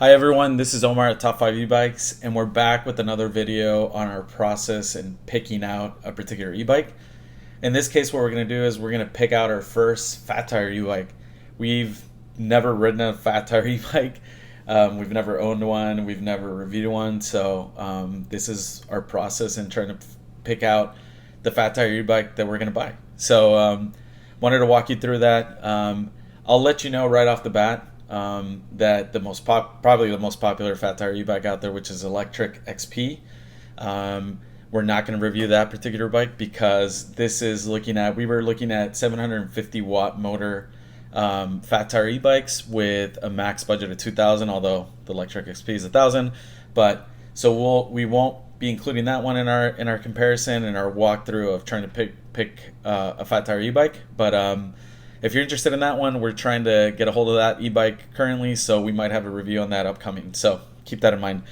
Hi everyone, this is Omar at Top 5 E-Bikes, and we're back with another video on our process in picking out a particular e-bike. In this case, what we're going to do is we're going to pick out our first fat tire e-bike. We've never ridden a fat tire e-bike. We've never owned one. We've never reviewed one. So this is our process in trying to pick out the fat tire e-bike that we're going to buy. So wanted to walk you through that. I'll let you know right off the bat that probably the most popular fat tire e-bike out there, which is electric XP. We're not going to review that particular bike because we were looking at 750 watt motor fat tire e-bikes with a max budget of 2,000, although the electric XP is 1,000. But so we won't be including that one in our comparison and our walkthrough of trying to pick a fat tire e-bike. But if you're interested in that one, we're trying to get a hold of that e-bike currently, so we might have a review on that upcoming. So keep that in mind.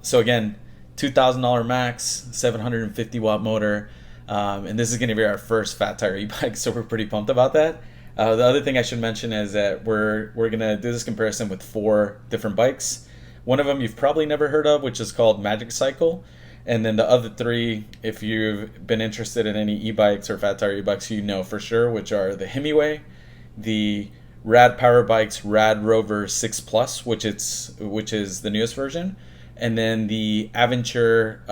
So again, $2,000 max, 750 watt motor, and this is going to be our first fat tire e-bike, so we're pretty pumped about that. The other thing I should mention is that we're going to do this comparison with 4 different bikes. One of them you've probably never heard of, which is called Magicycle. And then the other 3, if you've been interested in any e-bikes or fat tire e-bikes, you know for sure, which are the Himiway, the Rad Power Bikes RadRover 6 Plus, which is the newest version, and then the Aventure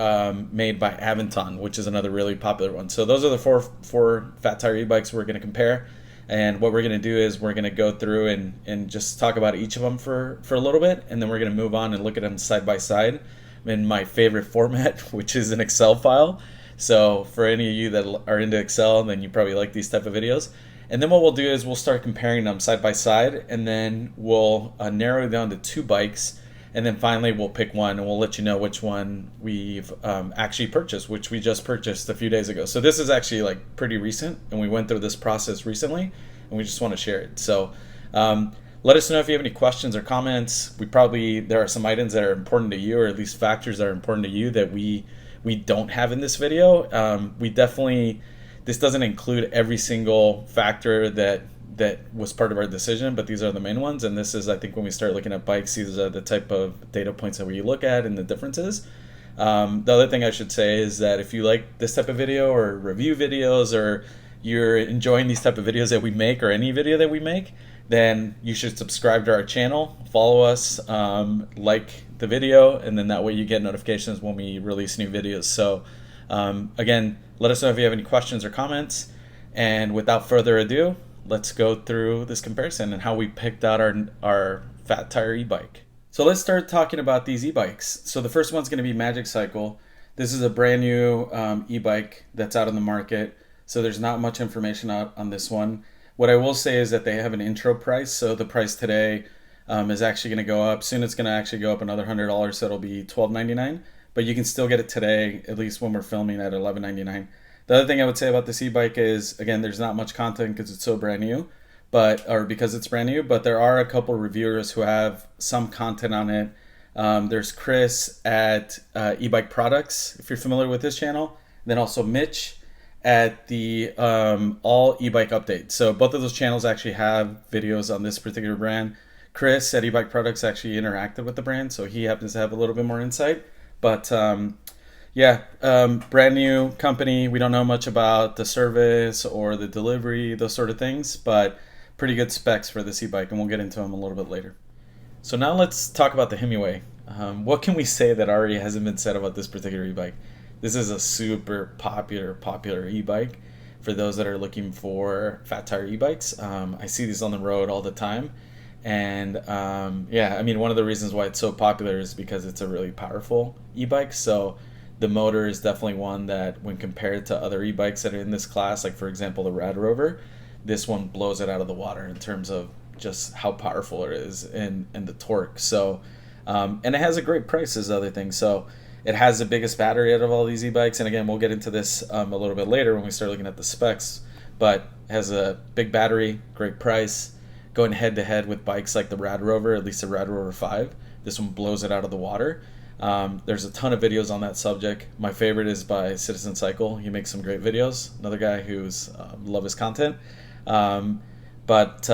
made by Aventon, which is another really popular one. So those are the four fat tire e-bikes we're going to compare. And what we're going to do is we're going to go through and just talk about each of them for a little bit, and then we're going to move on and look at them side by side in my favorite format, which is an Excel file. So for any of you that are into Excel, then you probably like these type of videos. And then what we'll do is we'll start comparing them side by side, and then we'll narrow it down to 2 bikes, and then finally we'll pick one, and we'll let you know which one we've actually purchased, which we just purchased a few days ago. So this is actually like pretty recent, and we went through this process recently, and we just want to share it. So let us know if you have any questions or comments. There are some items that are important to you, or at least factors that are important to you that we don't have in this video. This doesn't include every single factor that was part of our decision, but these are the main ones. And this is, I think, when we start looking at bikes, these are the type of data points that we look at and the differences. The other thing I should say is that if you like this type of video or review videos, or you're enjoying these type of videos that we make, or any video that we make, then you should subscribe to our channel, follow us, like the video, and then that way you get notifications when we release new videos. So again, let us know if you have any questions or comments. And without further ado, let's go through this comparison and how we picked out our fat tire e-bike. So let's start talking about these e-bikes. So the first one's going to be Magicycle. This is a brand new e-bike that's out on the market, so there's not much information out on this one. What I will say is that they have an intro price, so the price today is actually going to go up. Soon it's going to actually go up another $100, so it'll be $12.99. But you can still get it today, at least when we're filming, at $11.99. The other thing I would say about this e-bike is, again, there's not much content because it's so brand new, because it's brand new, but there are a couple reviewers who have some content on it. There's Chris at e-bike products, if you're familiar with his channel, then also Mitch at the all e-bike update. So both of those channels actually have videos on this particular brand. Chris at e-bike products actually interacted with the brand, so he happens to have a little bit more insight. But brand new company. We don't know much about the service or the delivery, those sort of things, but pretty good specs for this e-bike, and we'll get into them a little bit later. So now let's talk about the Himiway. What can we say that already hasn't been said about this particular e-bike? This is a super popular e-bike for those that are looking for fat tire e-bikes. I see these on the road all the time. And one of the reasons why it's so popular is because it's a really powerful e-bike. So the motor is definitely one that, when compared to other e-bikes that are in this class, like for example the RadRover, this one blows it out of the water in terms of just how powerful it is and the torque. So and it has a great price, is the other thing. So it has the biggest battery out of all these e-bikes, and again, we'll get into this a little bit later when we start looking at the specs, but it has a big battery, great price, going head to head with bikes like the RadRover, at least the RadRover 5. This one blows it out of the water. There's a ton of videos on that subject. My favorite is by Citizen Cycle. He makes some great videos. Another guy who's love his content. But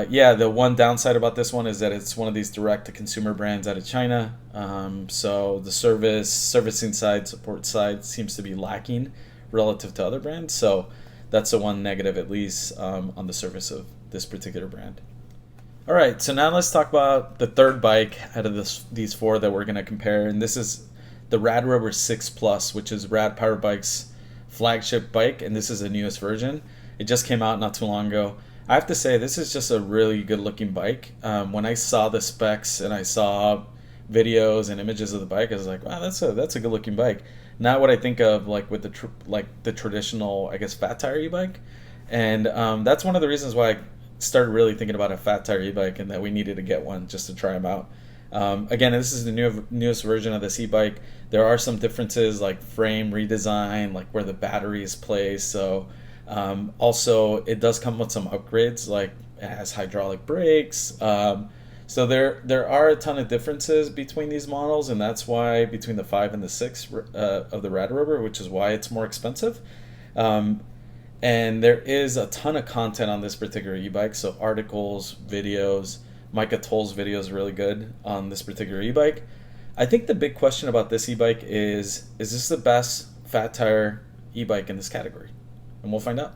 yeah, the one downside about this one is that it's one of these direct-to-consumer brands out of China. So the servicing side, support side seems to be lacking relative to other brands. So that's the one negative, at least, on the service of this particular brand. All right, so now let's talk about the third bike out of these four that we're going to compare. And this is the RadRover 6 Plus, which is Rad Power Bikes' flagship bike. And this is the newest version. It just came out not too long ago. I have to say, this is just a really good looking bike. When I saw the specs and I saw videos and images of the bike, I was like, wow, that's a good looking bike. Not what I think of like with the traditional, I guess, fat tire e-bike. And that's one of the reasons why I started really thinking about a fat tire e-bike, and that we needed to get one just to try them out. Again, this is the newest version of this e-bike. There are some differences like frame redesign, like where the battery is placed. So also, it does come with some upgrades, like it has hydraulic brakes. So there are a ton of differences between these models, and that's why between the 5 and the 6 of the RadRover, which is why it's more expensive. And there is a ton of content on this particular e-bike, so articles, videos. Micah Toll's video is really good on this particular e-bike. I think the big question about this e-bike is this the best fat tire e-bike in this category? And we'll find out.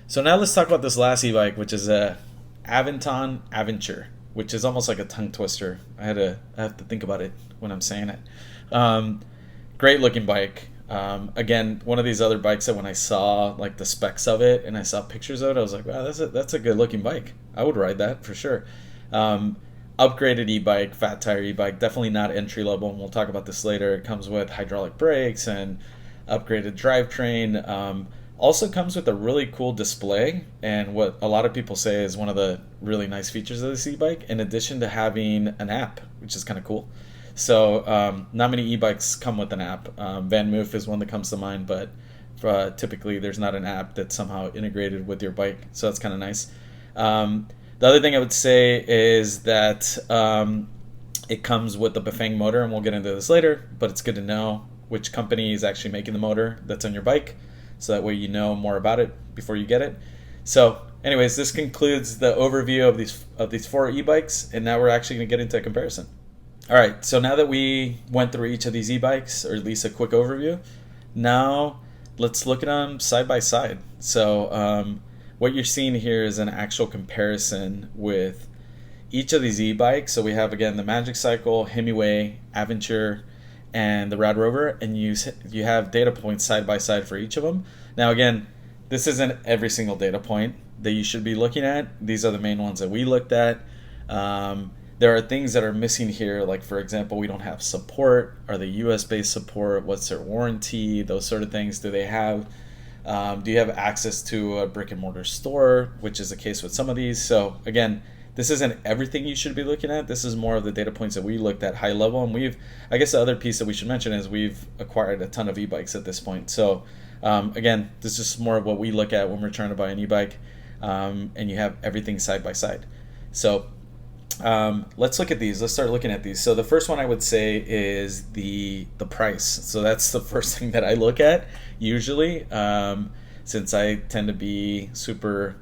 So now let's talk about this last e-bike, which is a Aventon Aventure, which is almost like a tongue twister. I have to think about it when I'm saying it. Great looking bike. Again, one of these other bikes that when I saw like the specs of it and I saw pictures of it, I was like, wow, that's a good looking bike. I would ride that for sure. Upgraded e-bike, fat tire e-bike, definitely not entry level, and we'll talk about this later. It comes with hydraulic brakes and upgraded drivetrain. Also comes with a really cool display, and what a lot of people say is one of the really nice features of this e-bike, in addition to having an app, which is kind of cool. So not many e-bikes come with an app. Van Moof is one that comes to mind, but typically there's not an app that's somehow integrated with your bike, so that's kind of nice. The other thing I would say is that it comes with the Bafang motor, and we'll get into this later, but it's good to know which company is actually making the motor that's on your bike, so that way you know more about it before you get it. So anyways, this concludes the overview of these four e-bikes, and now we're actually going to get into a comparison. All right, so now that we went through each of these e-bikes, or at least a quick overview, now let's look at them side by side. So what you're seeing here is an actual comparison with each of these e-bikes. So we have, again, the Magicycle, Himiway, Aventure, and the RadRover, and you have data points side by side for each of them. Now, again, this isn't every single data point that you should be looking at. These are the main ones that we looked at. There are things that are missing here, like, for example, we don't have support. Are they US-based support? What's their warranty? Those sort of things. Do they have? Do you have access to a brick and mortar store, which is the case with some of these? So again, this isn't everything you should be looking at. This is more of the data points that we looked at high level. And I guess the other piece that we should mention is we've acquired a ton of e-bikes at this point. So again, this is more of what we look at when we're trying to buy an e-bike, and you have everything side by side. So let's look at these. Let's start looking at these. So the first one I would say is the price. So that's the first thing that I look at usually, since I tend to be super,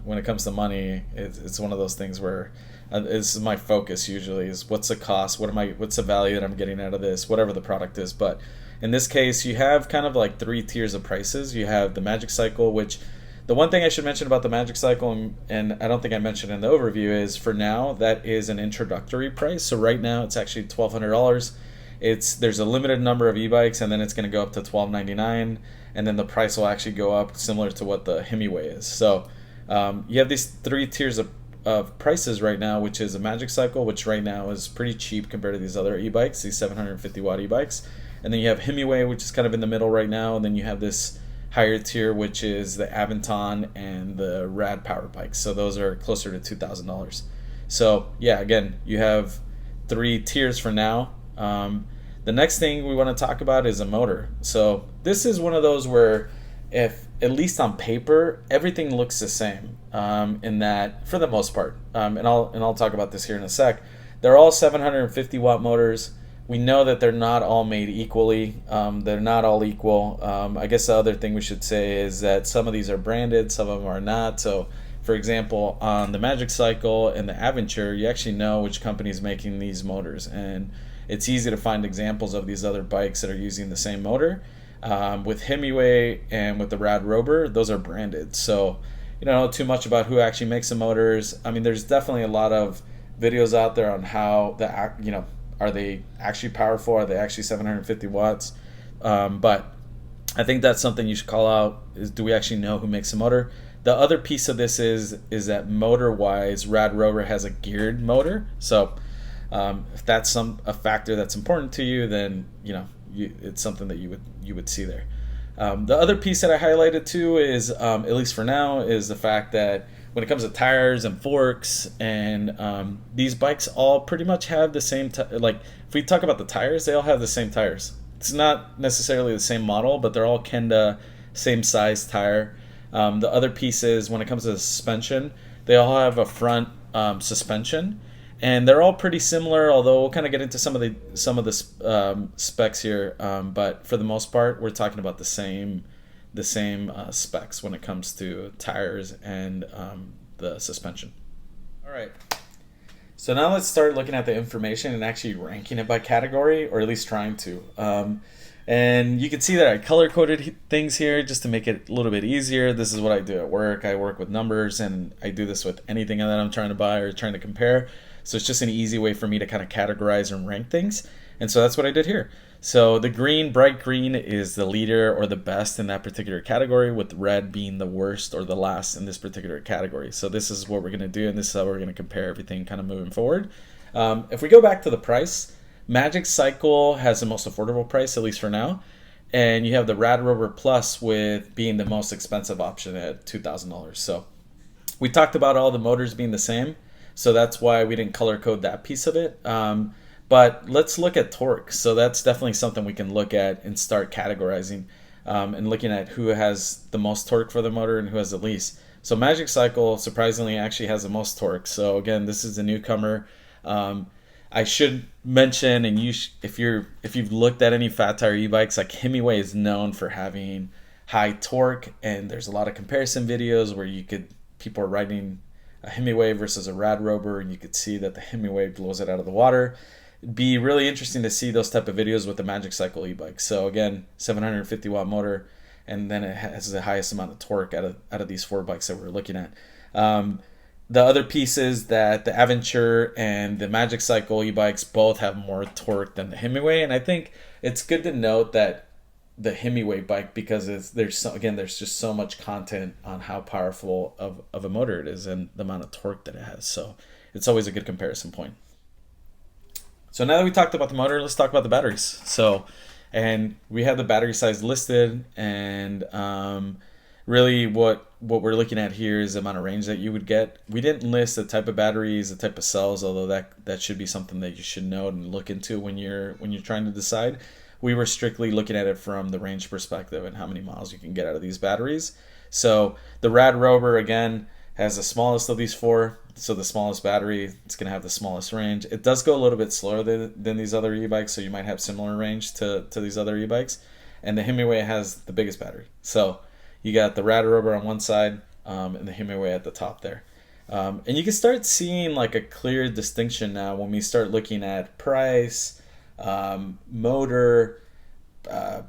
when it comes to money, it's one of those things where this is my focus usually, is what's the cost, what's the value that I'm getting out of this, whatever the product is. But in this case, you have kind of like 3 tiers of prices. You have the Magicycle, which the one thing I should mention about the Magicycle, and I don't think I mentioned in the overview, is for now that is an introductory price. So right now it's actually $1,200. There's a limited number of e-bikes, and then it's going to go up to $1,299, and then the price will actually go up similar to what the Himiway is. So you have these 3 tiers of prices right now, which is a Magicycle, which right now is pretty cheap compared to these other e-bikes, these 750 watt e-bikes. And then you have Himiway, which is kind of in the middle right now, and then you have this higher tier, which is the Aventon and the Rad Power Bikes. So those are closer to $2,000. So yeah, again, you have 3 tiers for now. The next thing we want to talk about is a motor. So this is one of those where, if at least on paper, everything looks the same, in that, for the most part, and I'll talk about this here in a sec. They're all 750 watt motors we know that they're not all made equally. They're not all equal. I guess the other thing we should say is that some of these are branded, some of them are not. So, for example, on the Magicycle and the Aventure, you actually know which company is making these motors, and it's easy to find examples of these other bikes that are using the same motor. With Himiway and with the RadRover, those are branded. So you don't know too much about who actually makes the motors. I mean, there's definitely a lot of videos out there on how are they actually powerful? Are they actually 750 watts? But I think that's something you should call out, is do we actually know who makes the motor? The other piece of this is that motor-wise, RadRover has a geared motor. So if that's a factor that's important to you, then it's something that you would see there. The other piece that I highlighted too is, at least for now, is the fact that when it comes to tires and forks, and these bikes all pretty much have the same, like if we talk about the tires, they all have the same tires. It's not necessarily the same model, but they're all Kenda, same size tire. The other piece is when it comes to the suspension, they all have a front suspension, and they're all pretty similar, although we'll kind of get into some of the specs here, but for the most part, we're talking about the same specs when it comes to tires and the suspension. All right, so now let's start looking at the information and actually ranking it by category, or at least trying to. And you can see that I color-coded things here just to make it a little bit easier. This is what I do at work. I work with numbers, and I do this with anything that I'm trying to buy or trying to compare. So it's just an easy way for me to kind of categorize and rank things. And so that's what I did here. So the green, bright green, is the leader or the best in that particular category, with red being the worst or the last in this particular category. So this is what we're going to do, and this is how we're going to compare everything kind of moving forward. If we go back to the price, Magicycle has the most affordable price, at least for now. And you have the RadRover Plus with being the most expensive option at $2,000. So we talked about all the motors being the same, so that's why we didn't color code that piece of it. But let's look at torque. So that's definitely something we can look at and start categorizing, and looking at who has the most torque for the motor and who has the least. So Magicycle surprisingly actually has the most torque. So again, this is a newcomer. I should mention, and if you've looked at any fat tire e-bikes, like Himiway is known for having high torque, and there's a lot of comparison videos where people are riding a Himiway versus a RadRover, and you could see that the Himiway blows it out of the water. It'd be really interesting to see those type of videos with the Magicycle e-bike. So again, 750 watt motor, and then it has the highest amount of torque out of these four bikes that we're looking at. The other piece is that the Aventure and the Magicycle e-bikes both have more torque than the Himiway, and I think it's good to note that the Himiway bike, because there's just so much content on how powerful of a motor it is and the amount of torque that it has. So it's always a good comparison point. So now that we talked about the motor, let's talk about the batteries. So, and we have the battery size listed, and really what we're looking at here is the amount of range that you would get. We didn't list the type of batteries, the type of cells, although that should be something that you should know and look into when you're trying to decide. We were strictly looking at it from the range perspective and how many miles you can get out of these batteries. So the RadRover, again, has the smallest of these four. So the smallest battery, it's going to have the smallest range. It does go a little bit slower than these other e-bikes, so you might have similar range to these other e-bikes. And the Himiway has the biggest battery. So you got the RadRover on one side, and the Himiway at the top there. And you can start seeing like a clear distinction now when we start looking at price, motor,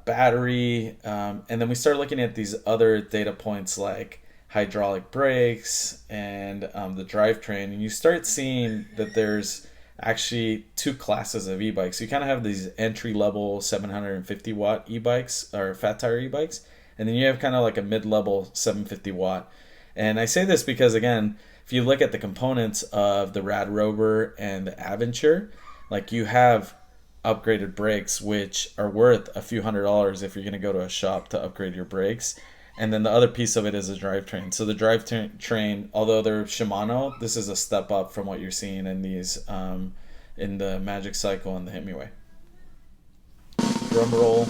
battery, and then we start looking at these other data points like hydraulic brakes and the drivetrain, and you start seeing that there's actually two classes of e-bikes. You kind of have these entry-level 750 watt e-bikes or fat tire e-bikes, and then you have kind of like a mid-level 750 watt. And I say this because, again, if you look at the components of the RadRover and the Aventure, like you have upgraded brakes, which are worth a few $100s if you're going to go to a shop to upgrade your brakes. And then the other piece of it is a drivetrain. So the drivetrain, although they're Shimano, this is a step up from what you're seeing in these, in the Magicycle and the Himiway. Drum roll.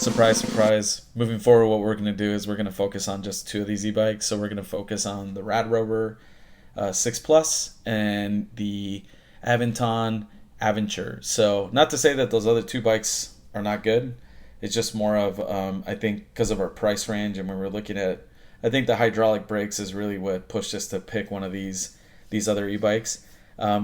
Surprise, surprise. Moving forward, what we're going to do is we're going to focus on just two of these e-bikes. So we're going to focus on the RadRover 6 Plus and the Aventon Aventure. So not to say that those other two bikes are not good. It's just more of I think because of our price range, and when we're looking at, I think the hydraulic brakes is really what pushed us to pick one of these other e-bikes.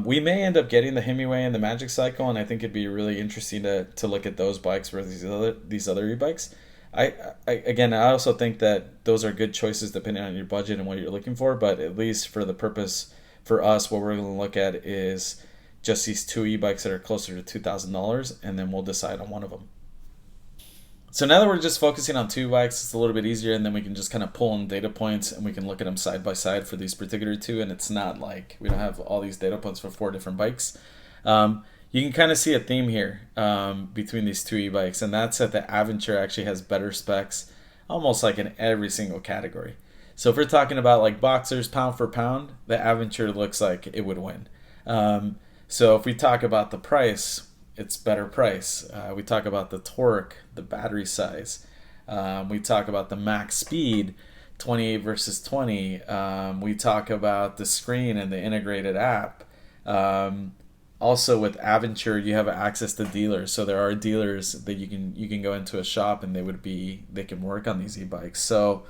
We may end up getting the Himiway and the Magicycle, and I think it'd be really interesting to look at those bikes versus these other e-bikes. Again, I also think that those are good choices depending on your budget and what you're looking for. But at least for the purpose for us, what we're going to look at is just these two e-bikes that are closer to $2,000, and then we'll decide on one of them. So now that we're just focusing on two bikes, it's a little bit easier, and then we can just kind of pull in data points and we can look at them side by side for these particular two, and it's not like we don't have all these data points for 4 different bikes. You can kind of see a theme here between these two e-bikes, and that's that the Aventure actually has better specs almost like in every single category. So if we're talking about like boxers pound for pound, the Aventure looks like it would win. So if we talk about the price, it's better price. We talk about the torque, the battery size. We talk about the max speed, 28 versus 20. We talk about the screen and the integrated app. Also with Aventure, you have access to dealers. So there are dealers that you can go into a shop and they can work on these e-bikes. So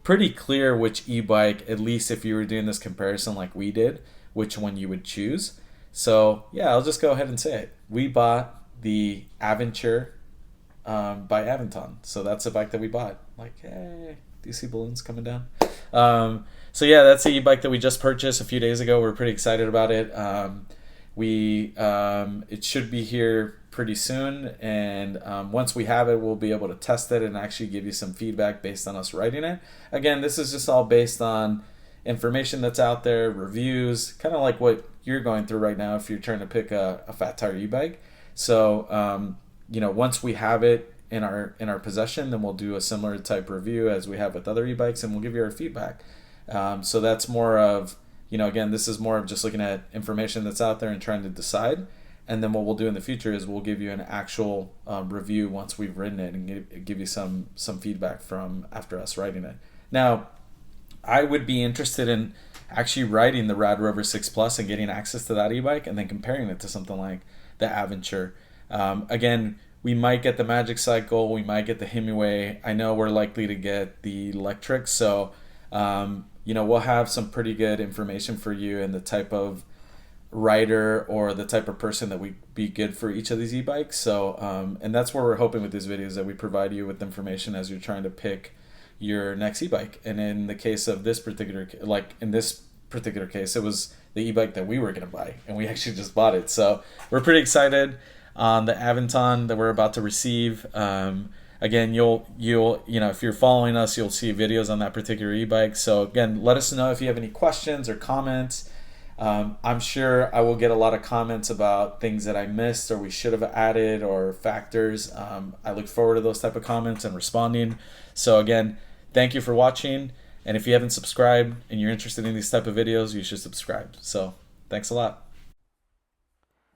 pretty clear which e-bike, at least if you were doing this comparison like we did, which one you would choose. So yeah, I'll just go ahead and say it. We bought the Aventure by Aventon. So that's the bike that we bought. Like, hey, do you see balloons coming down? So yeah, that's the e-bike that we just purchased a few days ago. We're pretty excited about it. It should be here pretty soon, and once we have it, we'll be able to test it and actually give you some feedback based on us riding it. Again, this is just all based on information that's out there, reviews, kind of like what you're going through right now if you're trying to pick a fat tire e-bike. So once we have it in our possession, then we'll do a similar type review as we have with other e-bikes, and we'll give you our feedback. So that's more of, again, this is more of just looking at information that's out there and trying to decide. And then what we'll do in the future is we'll give you an actual review once we've ridden it and give you some feedback from after us riding it. Now, I would be interested in actually riding the RadRover 6 Plus and getting access to that e-bike and then comparing it to something like the Aventure. Again, we might get the Magicycle, we might get the Himiway. I know we're likely to get the electric, so we'll have some pretty good information for you and the type of rider or the type of person that would be good for each of these e-bikes. So and that's where we're hoping with these videos, that we provide you with information as you're trying to pick your next e-bike. And in the case of this particular, case, it was the e-bike that we were going to buy, and we actually just bought it. So we're pretty excited on the Aventon that we're about to receive. Again, you'll if you're following us, you'll see videos on that particular e-bike. So again, let us know if you have any questions or comments. I'm sure I will get a lot of comments about things that I missed or we should have added or factors. I look forward to those type of comments and responding. So again, thank you for watching. And if you haven't subscribed and you're interested in these type of videos, you should subscribe. So thanks a lot.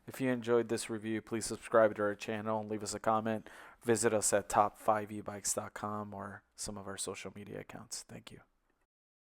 If you enjoyed this review, please subscribe to our channel and leave us a comment. Visit us at top5ebikes.com or some of our social media accounts. Thank you.